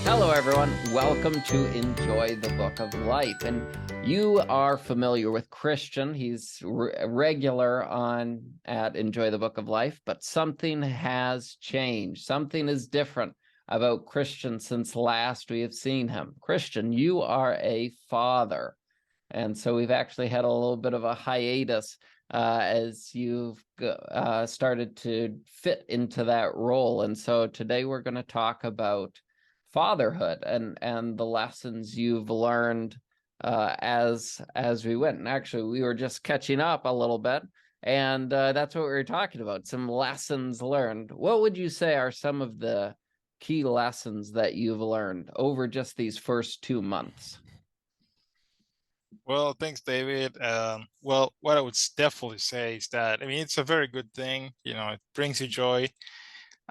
Hello, everyone. Welcome to Enjoy the Book of Life. And you are familiar with Christian. He's regular on at Enjoy the Book of Life, but something has changed. Something is different about Christian since last we have seen him. Christian, you are a father. And so we've actually had a little bit of a hiatus as you've started to fit into that role. And so today we're going to talk about fatherhood and the lessons you've learned as we went. And actually, we were just catching up a little bit, and that's what we were talking about, some lessons learned. What would you say are some of the key lessons that you've learned over just these first 2 months? Well, thanks, David. Well, what I would definitely say is that, I mean, it's a very good thing. It brings you joy.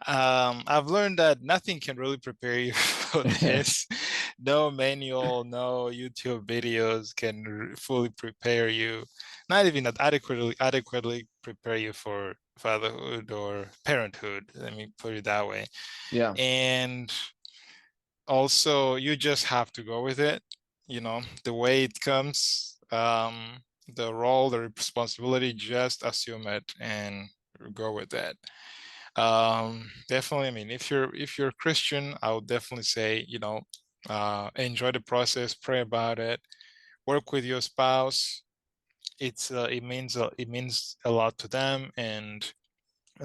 I've learned that nothing can really prepare you for this. No manual, no YouTube videos can fully prepare you, not even adequately prepare you for fatherhood or parenthood. Let me put it that way. Yeah. And also, you just have to go with it, the way it comes, the role, the responsibility, just assume it and go with it. Definitely, I mean, if you're Christian, I would definitely say, enjoy the process, pray about it, work with your spouse. It means a lot to them, and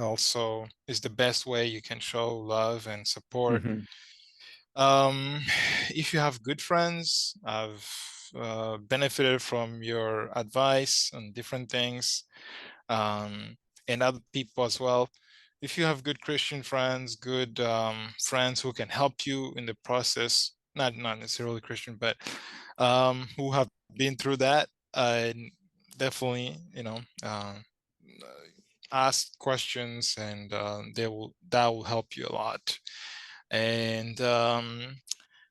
also is the best way you can show love and support. Hmm. Um, if you have good friends, I've benefited from your advice on different things, and other people as well. If you have good Christian friends, good friends who can help you in the process, not necessarily Christian, but who have been through that, definitely, ask questions, and that will help you a lot. And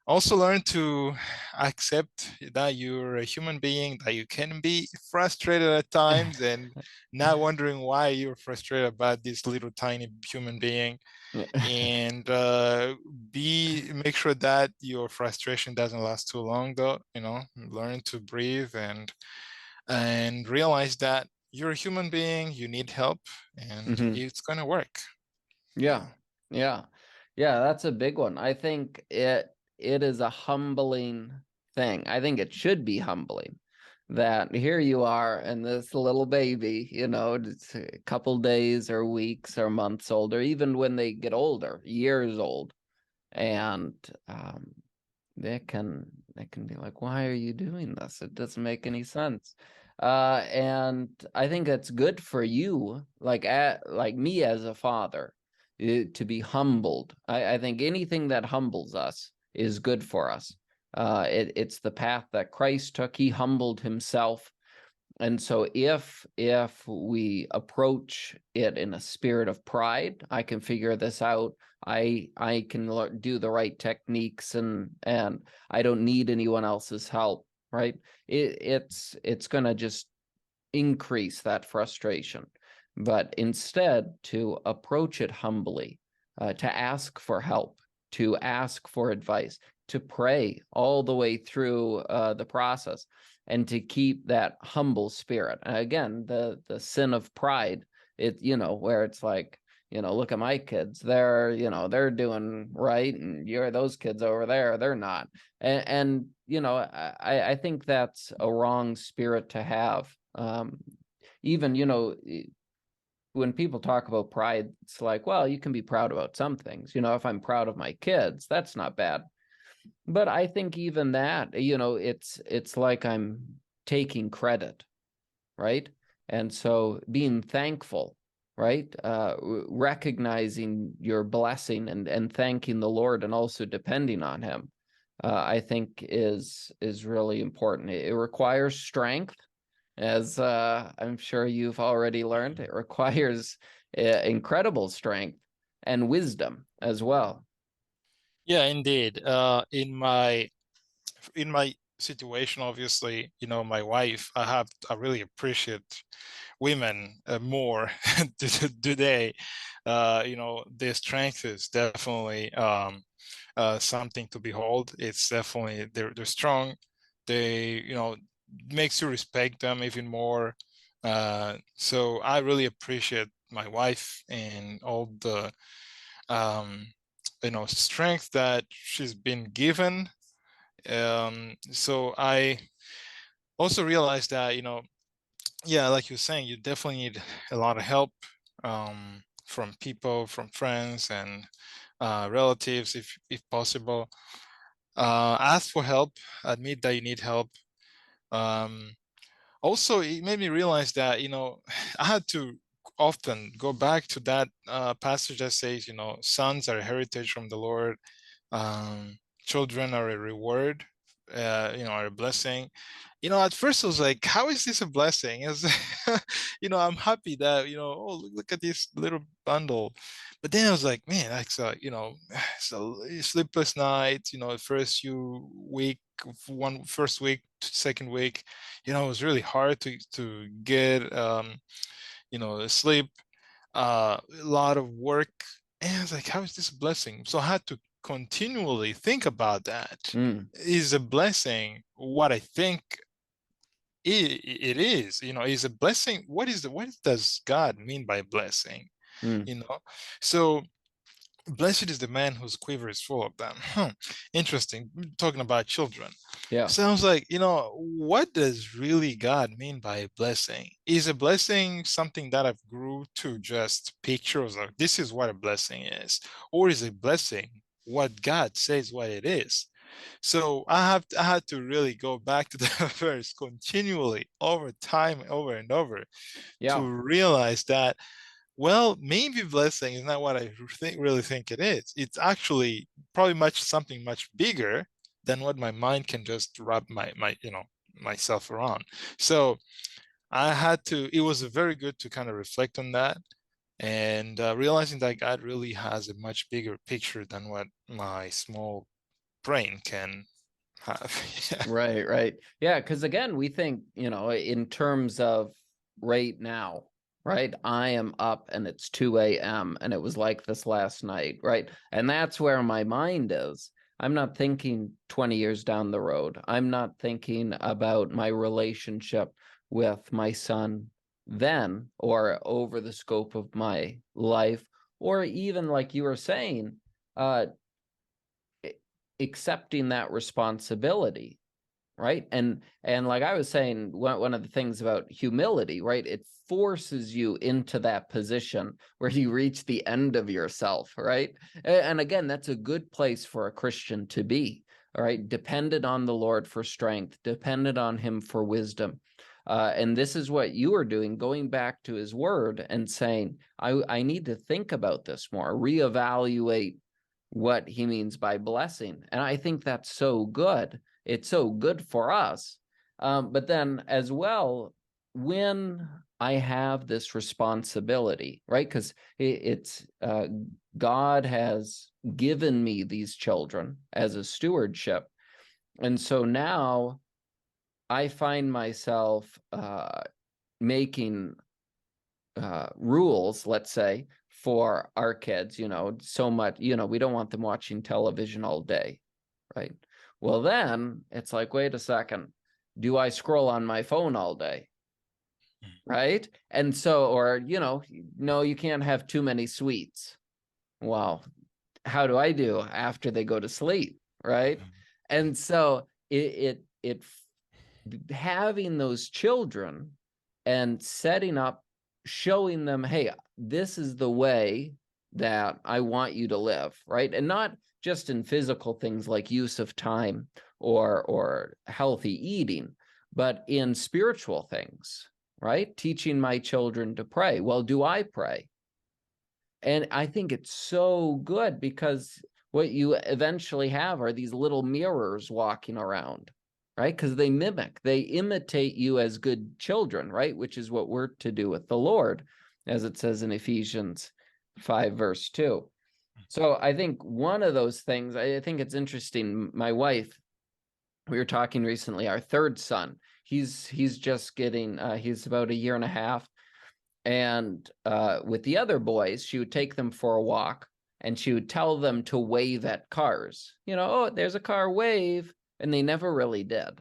also learn to accept that you're a human being, that you can be frustrated at times, and not wondering why you're frustrated about this little tiny human being. And make sure that your frustration doesn't last too long, though. Learn to breathe and realize that you're a human being, you need help, and Hmm. it's gonna work. Yeah, yeah, yeah. That's a big one. I think it is a humbling thing. I think it should be humbling that here you are and this little baby, it's a couple days or weeks or months old, or even when they get older, years old, and um, they can be like, why are you doing this? It doesn't make any sense. And I think it's good for you, like me as a father, to be humbled. I think anything that humbles us is good for us. It's the path that Christ took. He humbled himself. And so if we approach it in a spirit of pride, I can figure this out. I can do the right techniques, and I don't need anyone else's help, right? It's going to just increase that frustration. But instead, to approach it humbly, to ask for help, to ask for advice, to pray all the way through the process, and to keep that humble spirit. And again, the sin of pride, where it's like, look at my kids, they're doing right, and those kids over there, they're not. And I think that's a wrong spirit to have. Even, when people talk about pride, it's like, well, you can be proud about some things. If I'm proud of my kids, that's not bad. But I think even that, it's like I'm taking credit, right? And so being thankful, right? Recognizing your blessing and thanking the Lord, and also depending on him, I think is really important. It requires strength, as I'm sure you've already learned. It requires incredible strength and wisdom as well. Yeah, indeed. In my situation, obviously, my wife, I really appreciate women more today. Their strength is definitely something to behold. It's definitely they're strong. They makes you respect them even more. So I really appreciate my wife and all the strength that she's been given. So I also realized that yeah, like you're saying, you definitely need a lot of help from people, from friends and relatives, if possible. Ask for help, admit that you need help. Um, Also, it made me realize that I had to often go back to that passage that says, sons are a heritage from the Lord, children are a reward, are a blessing. At first I was like, how is this a blessing? It's, I'm happy that, oh, look at this little bundle. But then I was like, man, that's, it's a sleepless night, first few week, first week, second week, it was really hard to get, sleep, a lot of work. And I was like, how is this a blessing? So I had to continually think about that. Mm, Is a blessing what I think it is? Is a blessing? What does God mean by blessing? mm, You know, so blessed is the man whose quiver is full of them. Interesting. Talking about children. yeah. Sounds like, what does really God mean by a blessing? Is a blessing something that I've grew to just pictures of this is what a blessing is? Or is a blessing what God says what it is? So I had to really go back to the verse continually over time, over and over, to Yeah. realize that, well, maybe blessing is not what I really think it is. It's actually probably something much bigger than what my mind can just wrap myself around. So I had to. It was very good to kind of reflect on that and realizing that God really has a much bigger picture than what my small brain can have. Yeah. Right, right. Yeah, because again, we think, in terms of right now, right? I am up and it's 2 a.m. and it was like this last night, right? And that's where my mind is. I'm not thinking 20 years down the road. I'm not thinking about my relationship with my son then or over the scope of my life, or even like you were saying, uh, accepting that responsibility, right? And like I was saying, one of the things about humility, right, it forces you into that position where you reach the end of yourself, right? And again, that's a good place for a Christian to be, all right, dependent on the Lord for strength, dependent on him for wisdom. And this is what you are doing, going back to his word and saying, I need to think about this more, reevaluate what he means by blessing. And I think that's so good. It's so good for us. But then as well, when I have this responsibility, right? Because it's God has given me these children as a stewardship. And so now I find myself making rules, let's say, for our kids, so much, we don't want them watching television all day, right? Well, then it's like, wait a second, do I scroll on my phone all day? Right. And so, or, no, you can't have too many sweets. Well, how do I do after they go to sleep? Right. And so it having those children and setting up, showing them, hey, this is the way that I want you to live, right? And not just in physical things like use of time or healthy eating, but in spiritual things, right? Teaching my children to pray. Well, do I pray? And I think it's so good because what you eventually have are these little mirrors walking around, right? Because they imitate you as good children, right? Which is what we're to do with the Lord, as it says in Ephesians 5, verse 2. So I think one of those things, I think it's interesting. My wife, we were talking recently, our third son, he's just getting, he's about a year and a half. And with the other boys, she would take them for a walk and she would tell them to wave at cars. Oh, there's a car, wave. And they never really did.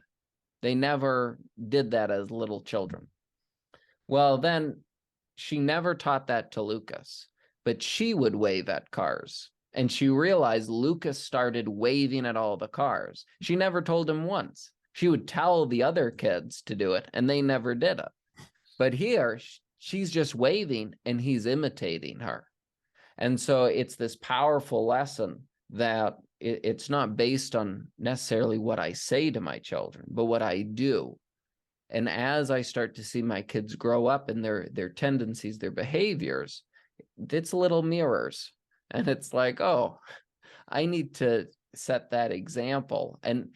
They never did that as little children. Well, then she never taught that to Lucas, but she would wave at cars. And she realized Lucas started waving at all the cars. She never told him once. She would tell the other kids to do it, and they never did it. But here, she's just waving, and he's imitating her. And so it's this powerful lesson that it's not based on necessarily what I say to my children, but what I do. And as I start to see my kids grow up and their tendencies, their behaviors, it's little mirrors. And it's like, oh, I need to set that example. And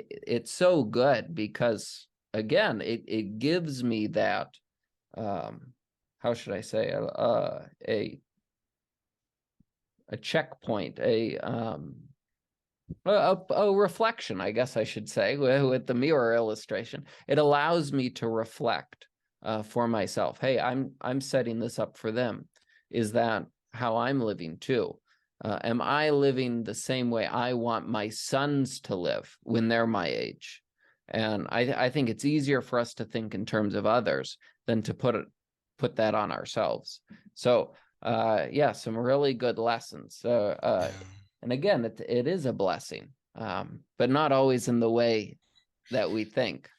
it's so good because, again, it gives me that, how should I say, a checkpoint, a reflection, I guess I should say, with the mirror illustration. It allows me to reflect for myself. Hey, I'm setting this up for them. Is that how I'm living too? Am I living the same way I want my sons to live when they're my age? And I think it's easier for us to think in terms of others than to put that on ourselves. So yeah, some really good lessons. Yeah. And again, it is a blessing, but not always in the way that we think.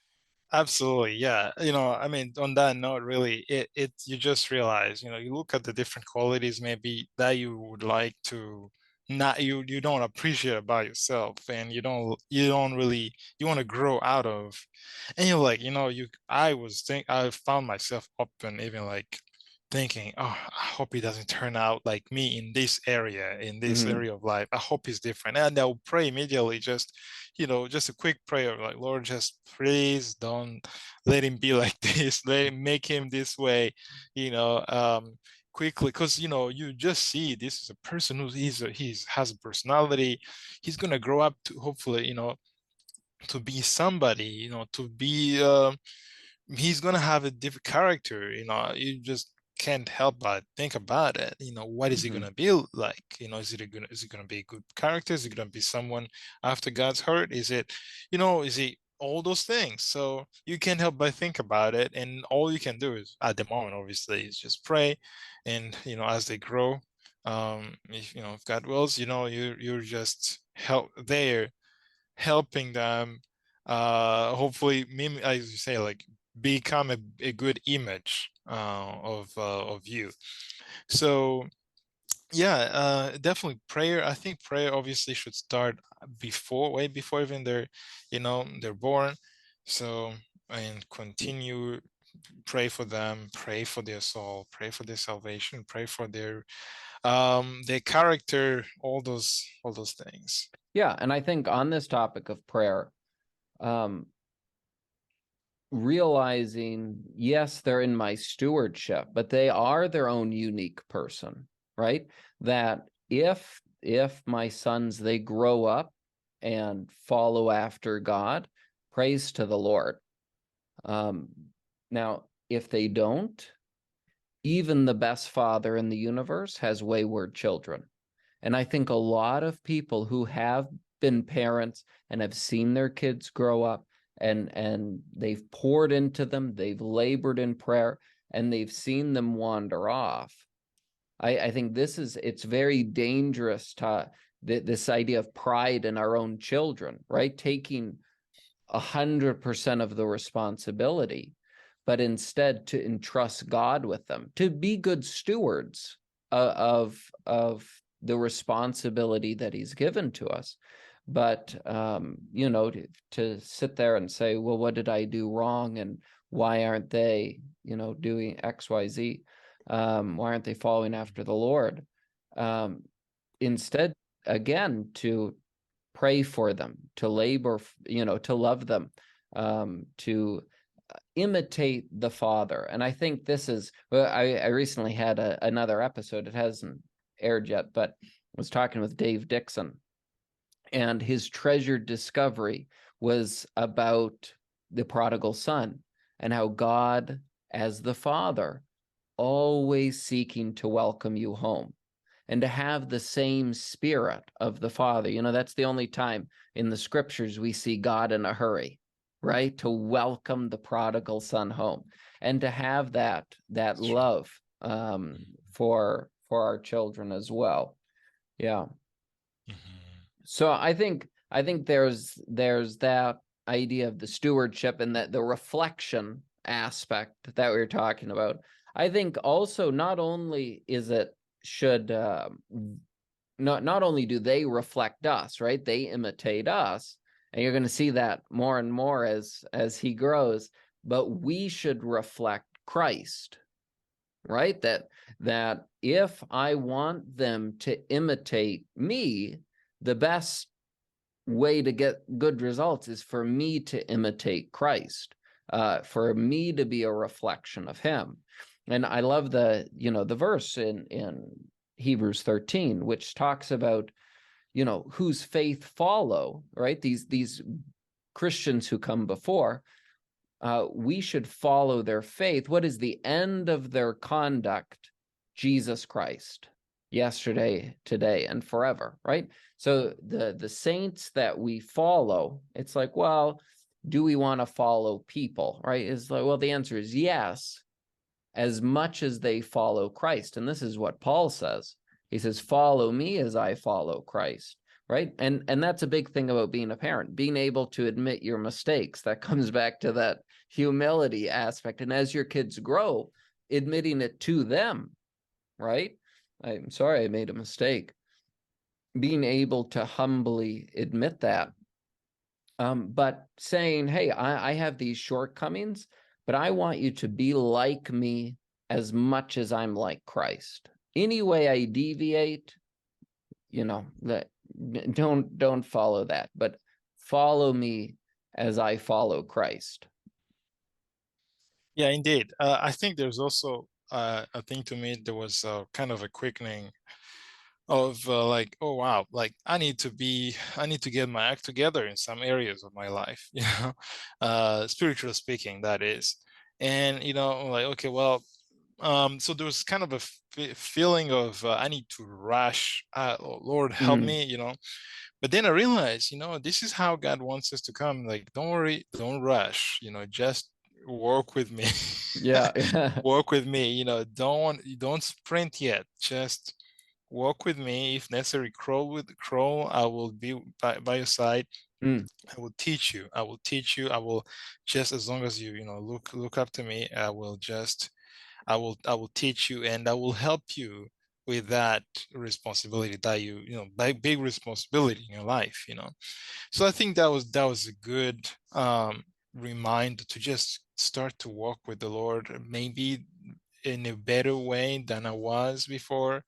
Absolutely, yeah. I mean, on that note, really, it you just realize, you look at the different qualities maybe that you would like to not you don't appreciate about yourself, and you don't really you want to grow out of, and you're like, I found myself often even like thinking, oh, I hope he doesn't turn out like me in this Mm-hmm. area of life. I hope he's different, and I'll pray immediately, just a quick prayer like, Lord, just please don't let him be like this, make him this way, you know quickly, because you just see this is a person he's has a personality. He's gonna grow up to hopefully to be somebody, to be he's gonna have a different character. You just can't help but think about it. What is he Mm-hmm. gonna be like? Is it gonna be a good character? Is it gonna be someone after God's heart? Is he all those things? So you can't help but think about it, and all you can do is at the moment, obviously, is just pray, and as they grow, if God wills, you're just helping them, hopefully, as you say, like become a good image of you. So yeah, definitely prayer. I think prayer obviously should start way before even they're born. So, and continue, pray for them, pray for their soul, pray for their salvation, pray for their character, all those things. Yeah, and I think on this topic of prayer, um, realizing, yes, they're in my stewardship, but they are their own unique person, right? That if my sons, they grow up and follow after God, praise to the Lord. Now, if they don't, even the best father in the universe has wayward children. And I think a lot of people who have been parents and have seen their kids grow up, and they've poured into them, they've labored in prayer, and they've seen them wander off. I think it's very dangerous to this idea of pride in our own children, right? Taking 100% of the responsibility, but instead to entrust God with them, to be good stewards of the responsibility that He's given to us. But to sit there and say, well, what did I do wrong, and why aren't they, doing X, Y, Z? Why aren't they following after the Lord? Instead, again, to pray for them, to labor, to love them, to imitate the Father. And I think this is, well, I recently had another episode, it hasn't aired yet, but I was talking with Dave Dixon, and his treasured discovery was about the prodigal son and how God, as the Father, always seeking to welcome you home and to have the same spirit of the Father. You know, that's the only time in the scriptures we see God in a hurry, right? To welcome the prodigal son home and to have that That's true. love for our children as well. Yeah. Mhm. So I think there's that idea of the stewardship and that the reflection aspect that we were talking about. I think also not only is it should not only do they reflect us, right? They imitate us, and you're going to see that more and more as he grows, but we should reflect Christ, right? That if I want them to imitate me, the best way to get good results is for me to imitate Christ, for me to be a reflection of him. And I love the verse in Hebrews 13, which talks about, whose faith follow, right? These Christians who come before, we should follow their faith. What is the end of their conduct? Jesus Christ, yesterday, today, and forever, right? So the saints that we follow, it's like, well, do we want to follow people, right? It's like, well, the answer is yes, as much as they follow Christ. And this is what Paul says. He says, follow me as I follow Christ, right? And that's a big thing about being a parent, being able to admit your mistakes. That comes back to that humility aspect. And as your kids grow, admitting it to them, right? I'm sorry I made a mistake. Being able to humbly admit that. But saying, hey, I have these shortcomings, but I want you to be like me as much as I'm like Christ. Any way I deviate, that don't follow that, but follow me as I follow Christ. Yeah, indeed. I think there's also a thing to me. There was kind of a quickening of like, oh wow, like I need to get my act together in some areas of my life, spiritually speaking, that is. And like, okay, well, so there was kind of a feeling of I need to rush. Oh, Lord, help Mm, me, But then I realized, this is how God wants us to come. Like, don't worry, don't rush, just walk with me. yeah, yeah. Walk with me, don't sprint yet. Just walk with me. If necessary, crawl. I will be by your side. Mm, I will teach you. I will teach you. I will just as long as you look up to me, I will teach you and I will help you with that responsibility that big responsibility in your life. So I think that was a good reminder to just start to walk with the Lord, maybe in a better way than I was before.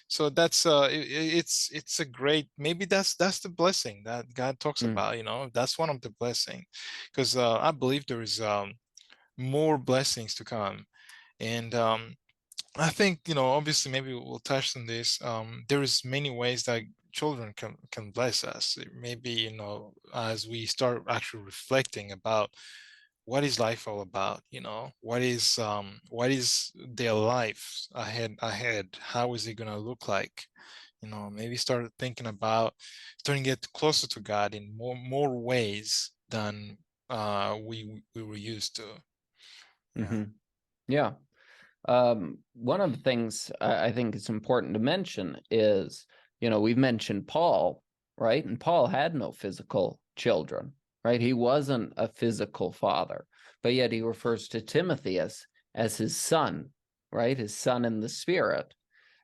So it's a great, maybe that's the blessing that God talks mm, about. That's one of the blessing, because I believe there is more blessings to come. And I think, obviously maybe we'll touch on this. There is many ways that children can bless us. Maybe, as we start actually reflecting about what is life all about, what is their life ahead, how is it gonna look like? Maybe start thinking about starting to get closer to God in more ways than we were used to. Yeah. hmm Yeah. One of the things I think is important to mention is, we've mentioned Paul, right? And Paul had no physical children, right? He wasn't a physical father, but yet he refers to Timothy as his son, right? His son in the spirit.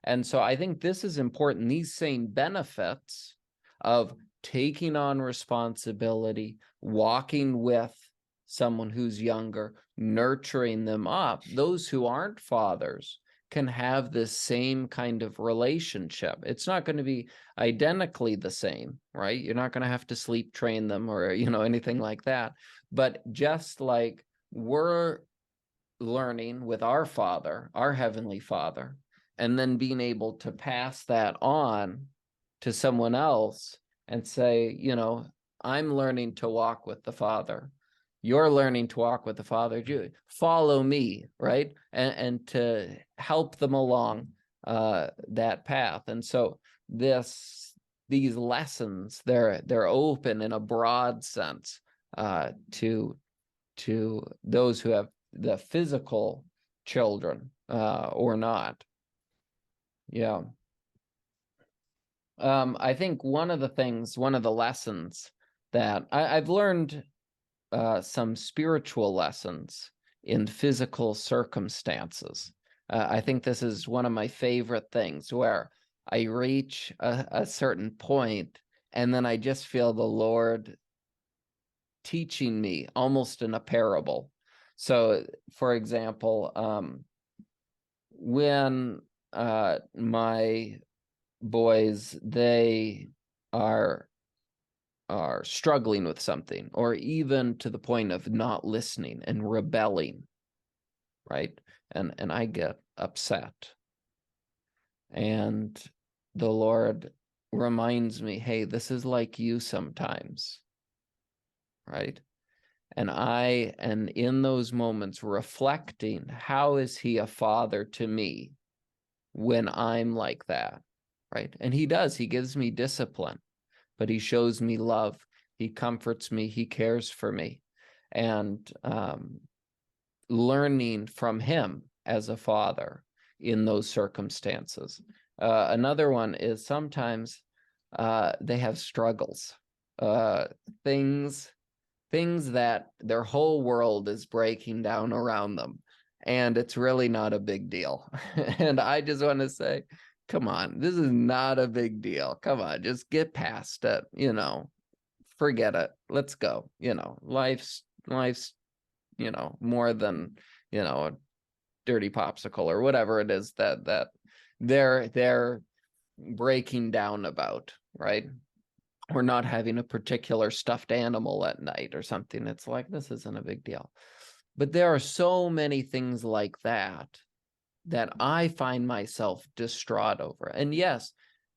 And so I think this is important. These same benefits of taking on responsibility, walking with someone who's younger, nurturing them up, those who aren't fathers can have this same kind of relationship. It's not going to be identically the same, right? You're not going to have to sleep train them or, anything like that. But just like we're learning with our Father, our Heavenly Father, and then being able to pass that on to someone else and say, I'm learning to walk with the Father. you're learning to walk with the Father. Follow me, right? And to help them along that path. And so these lessons, they're open in a broad sense to those who have the physical children or not. Yeah. I think one of the lessons that I've learned some spiritual lessons in physical circumstances. I think this is one of my favorite things where I reach a certain point and then I just feel the Lord teaching me almost in a parable. So, for example, when my boys, they are struggling with something, or even to the point of not listening and rebelling, right? And I get upset. And the Lord reminds me, hey, this is like you sometimes, right? And in those moments reflecting, how is he a father to me when I'm like that, right? And he does, he gives me discipline, but he shows me love. He comforts me. He cares for me. And learning from him as a father in those circumstances. Another one is sometimes they have struggles, things that their whole world is breaking down around them. And it's really not a big deal. And I just want to say, come on, this is not a big deal. Come on, just get past it, forget it. Let's go. Life's, more than, a dirty popsicle or whatever it is that they're breaking down about, right? Or not having a particular stuffed animal at night or something. It's like, this isn't a big deal. But there are so many things like that I find myself distraught over. And yes,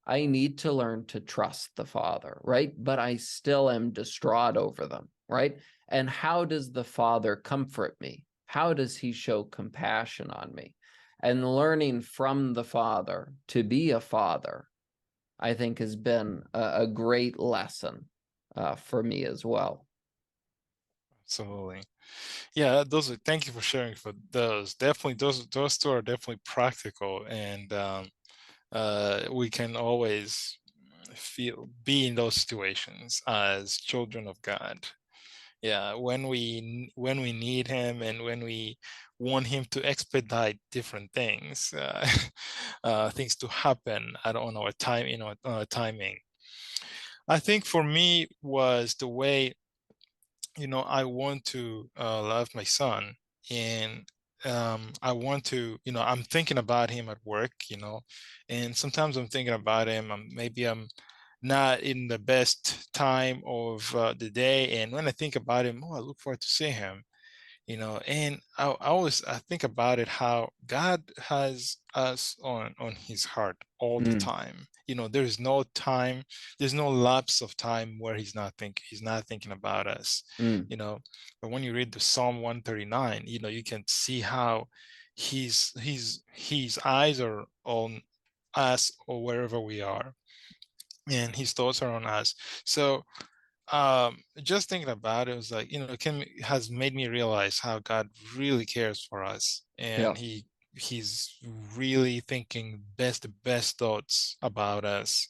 I need to learn to trust the Father, right? But I still am distraught over them, right? And how does the Father comfort me? How does he show compassion on me? And learning from the Father to be a father, I think, has been a great lesson for me as well. Absolutely. Yeah, those are, thank you for sharing for those. Definitely, those two are definitely practical, and we can always be in those situations as children of God. Yeah, when we need him and when we want him to expedite different things, things to happen. I don't know a time, timing. I think for me was the way, I want to love my son, and I want to, I'm thinking about him at work, and sometimes I'm thinking about him. Maybe I'm not in the best time of the day, and when I think about him, oh, I look forward to seeing him. And I think about it, how God has us on his heart all the Mm, time. There's no time, there's no lapse of time where he's not thinking about us. mm, But when you read the Psalm 139, you can see how his eyes are on us or wherever we are, and his thoughts are on us. So just thinking about it was like, has made me realize how God really cares for us, yeah. and he's really thinking the best thoughts about us,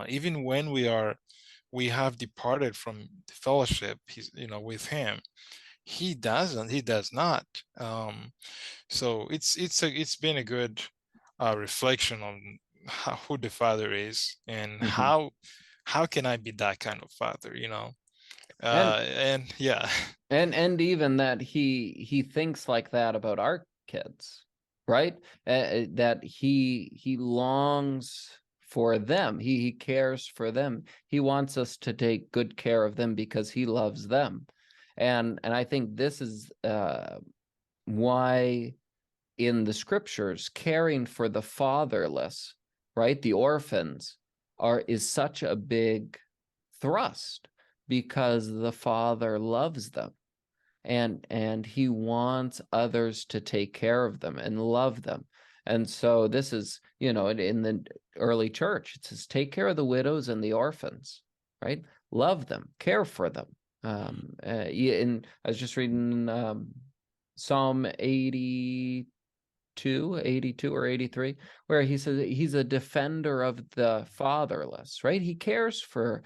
even when we have departed from the fellowship, with him. He does not. So it's been a good reflection on who the father is, and Mhm. how can I be that kind of father, And and yeah. and even that he thinks like that about our kids, right? That he longs for them. He cares for them. He wants us to take good care of them because he loves them. And I think this is why in the scriptures caring for the fatherless, right, the orphans, is such a big thrust, because the Father loves them. and he wants others to take care of them and love them. And so this is, in the early church, it says, take care of the widows and the orphans, right? Love them, care for them. And I was just reading Psalm 82 or 83, where he says he's a defender of the fatherless, right? He cares for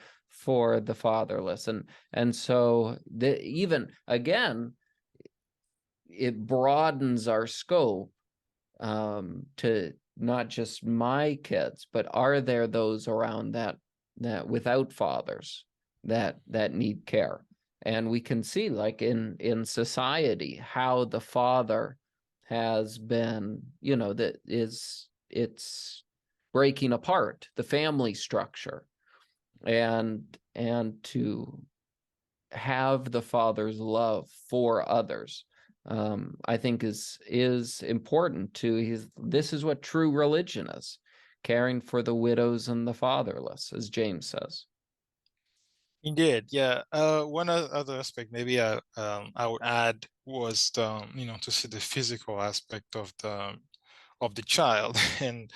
the fatherless. And so even again, it broadens our scope to not just my kids, but are there those around that without fathers that need care? And we can see, like in society, how the father has been, that it's breaking apart the family structure, and to have the father's love for others, I think is important to this is what true religion is, caring for the widows and the fatherless, as James says. Indeed, yeah. One other aspect maybe I would add was to see the physical aspect of the child. And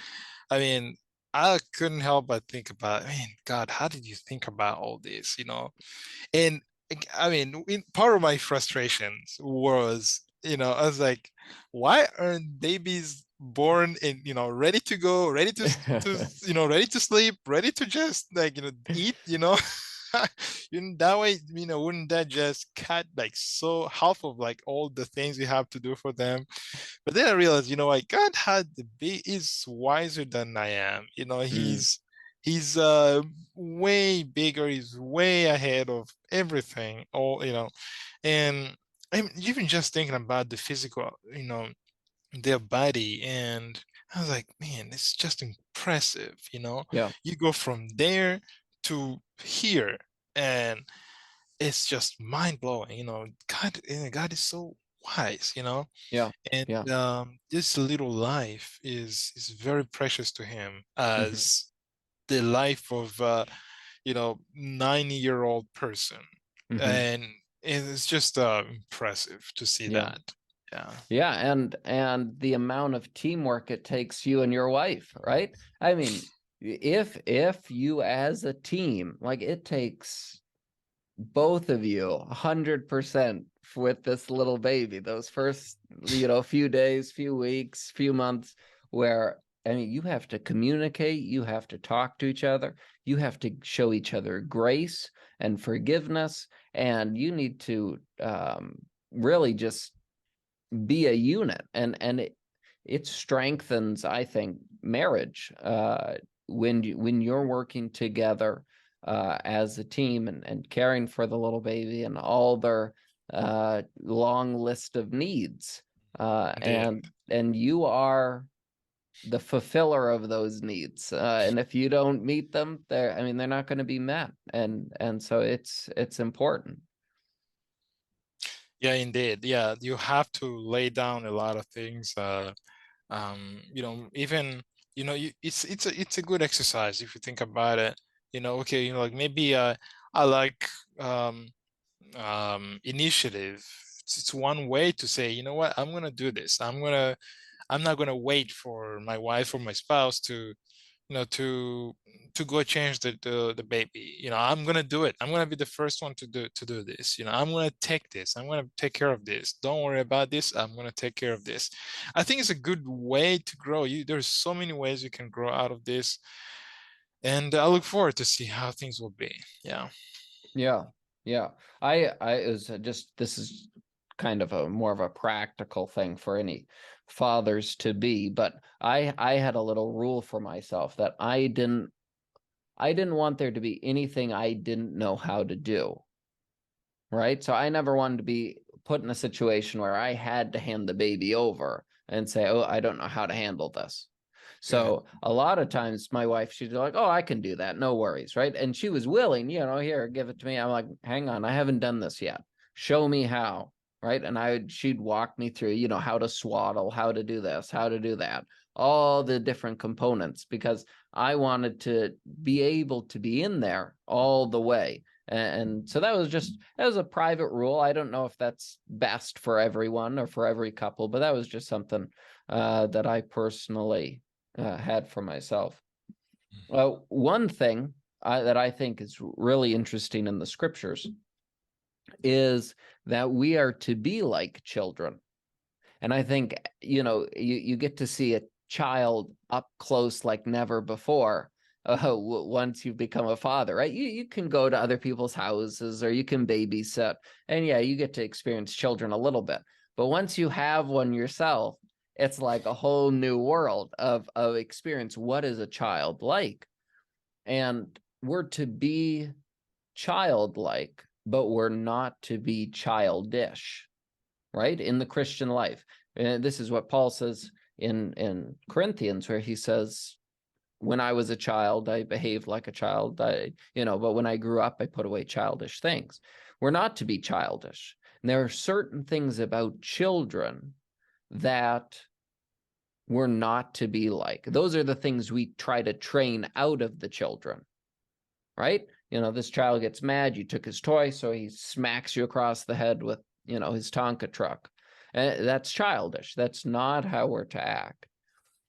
I mean, I couldn't help but think about, I mean, God, how did you think about all this, And I mean, part of my frustrations was, I was like, why aren't babies born and, ready to go, ready ready to sleep, ready to just like, eat, that way, wouldn't that just cut like so half of like all the things you have to do for them? But then I realized, like God had the big is wiser than I am. Mm, He's way bigger, he's way ahead of everything. And I'm even just thinking about the physical, their body, and I was like, man, it's just impressive. yeah, You go from there to here, and it's just mind blowing. God is so wise. yeah, And yeah. this little life is very precious to him, Hmm. as the life of 90-year-old person. Hmm. And it's just impressive to see Yeah. that. Yeah. Yeah, and the amount of teamwork it takes you and your wife, right? I mean, if you as a team, like it takes both of you 100% with this little baby, those first, few days, few weeks, few months, where I mean, you have to communicate, you have to talk to each other, you have to show each other grace and forgiveness, and you need to really just be a unit, and it strengthens, I think, marriage when you're working together as a team, and caring for the little baby and all their long list of needs, Indeed. and you are the fulfiller of those needs, and if you don't meet them, they're not going to be met, and so it's important. Yeah, indeed. Yeah, you have to lay down a lot of things. Even it's a good exercise if you think about it. Okay, like maybe I like initiative. It's one way to say, you know what, I'm gonna do this. I'm not gonna wait for my wife or my spouse to you know to go change the baby. I'm gonna do it. I'm gonna be the first one to do this. I'm gonna take this. I'm gonna take care of this. Don't worry about this. I'm gonna take care of this. I think it's a good way to grow. There's so many ways you can grow out of this, and I look forward to see how things will be. Yeah. Yeah, yeah. I it was just this is kind of a more of a practical thing for any fathers to be, but I had a little rule for myself that I didn't want there to be anything I didn't know how to do, right? So I never wanted to be put in a situation where I had to hand the baby over and say, "Oh, I don't know how to handle this." Good. So a lot of times my wife, she's like, "Oh, I can do that. No worries." Right. And she was willing, here, give it to me. I'm like, hang on, I haven't done this yet. Show me how. Right. And she'd walk me through, how to swaddle, how to do this, how to do that, all the different components, because I wanted to be able to be in there all the way. And so that was a private rule. I don't know if that's best for everyone or for every couple, but that was just something that I personally had for myself. One thing that I think is really interesting in the scriptures is that we are to be like children. And I think, you get to see a child up close like never before once you become a father, right? You can go to other people's houses or you can babysit. And yeah, you get to experience children a little bit. But once you have one yourself, it's like a whole new world of experience. What is a child like? And we're to be childlike, but we're not to be childish, right? In the Christian life. And this is what Paul says in Corinthians, where he says, when I was a child, I behaved like a child. But when I grew up, I put away childish things. We're not to be childish. And there are certain things about children that we're not to be like. Those are the things we try to train out of the children, right? This child gets mad, you took his toy, so he smacks you across the head with, his Tonka truck. And that's childish. That's not how we're to act.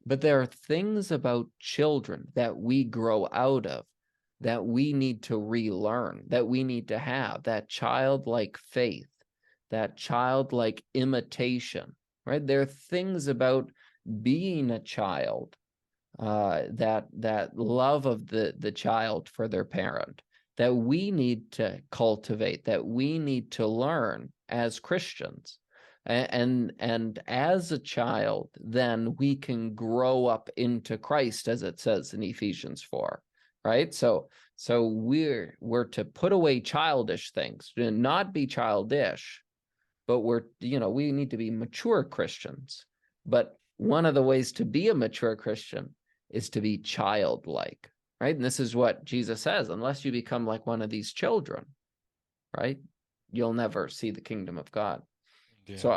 But there are things about children that we grow out of that we need to relearn, that we need to have that childlike faith, that childlike imitation, right? There are things about being a child, that love of the child for their parent that we need to cultivate, that we need to learn as Christians. And as a child, then we can grow up into Christ, as it says in Ephesians 4, right? So we're to put away childish things, to not be childish, but we need to be mature Christians. But one of the ways to be a mature Christian is to be childlike, right? And this is what Jesus says, unless you become like one of these children, right? You'll never see the kingdom of God. Yeah. So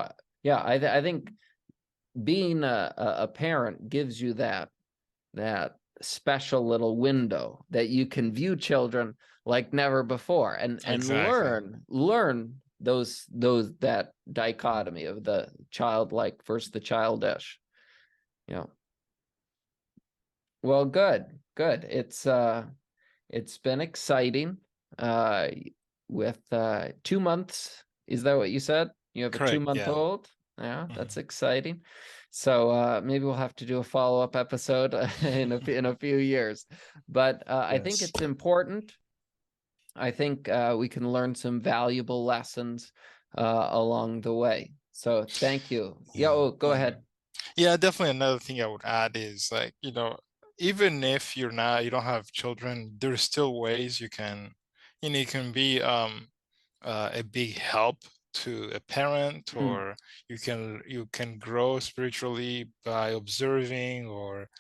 I think being a parent gives you that special little window that you can view children like never before, and Exactly. learn those that dichotomy of the childlike versus the childish. Well, good. It's been exciting uh with 2 months. Is that what you said? You have a two Correct. month Yeah. old? Yeah, that's Mhm. exciting. So maybe we'll have to do a follow-up episode in a few years. But I think Yes. it's important. I think we can learn some valuable lessons along the way. So thank you. Yeah, Yeah. oh, go Mhm. ahead. Yeah, definitely another thing I would add is like, even if you don't have children, there's still ways you can be a big help to a parent, Mhm. or you can grow spiritually by observing or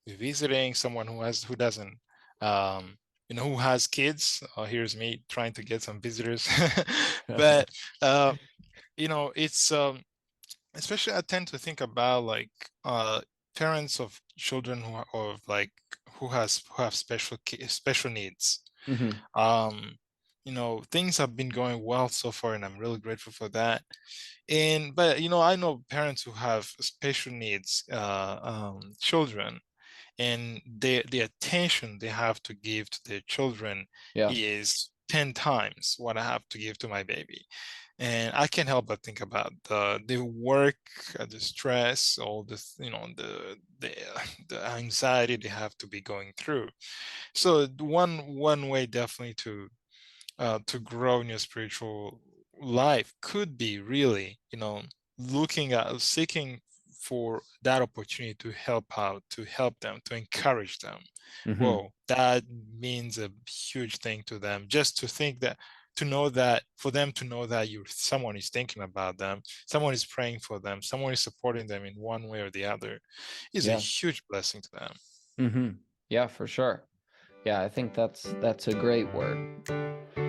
visiting someone who doesn't who has kids. Here's me trying to get some visitors. But uh, it's especially I tend to think about like parents of children of like who have special needs. Mhm. um Things have been going well so far, and I'm really grateful for that. And but I know parents who have special needs children, and the attention they have to give to their children Yeah. is 10 times what I have to give to my baby. And I can't help but think about the work, the stress, all this, the anxiety they have to be going through. So one way definitely to grow in your spiritual life could be really, looking at seeking for that opportunity to help out, to help them, to encourage them. Mhm. Whoa, that means a huge thing to them. Just to think that, to know that, for them to know that someone is thinking about them, someone is praying for them, someone is supporting them in one way or the other, is a Yeah. huge blessing to them. Yeah, for sure. Yeah, I think that's a great word.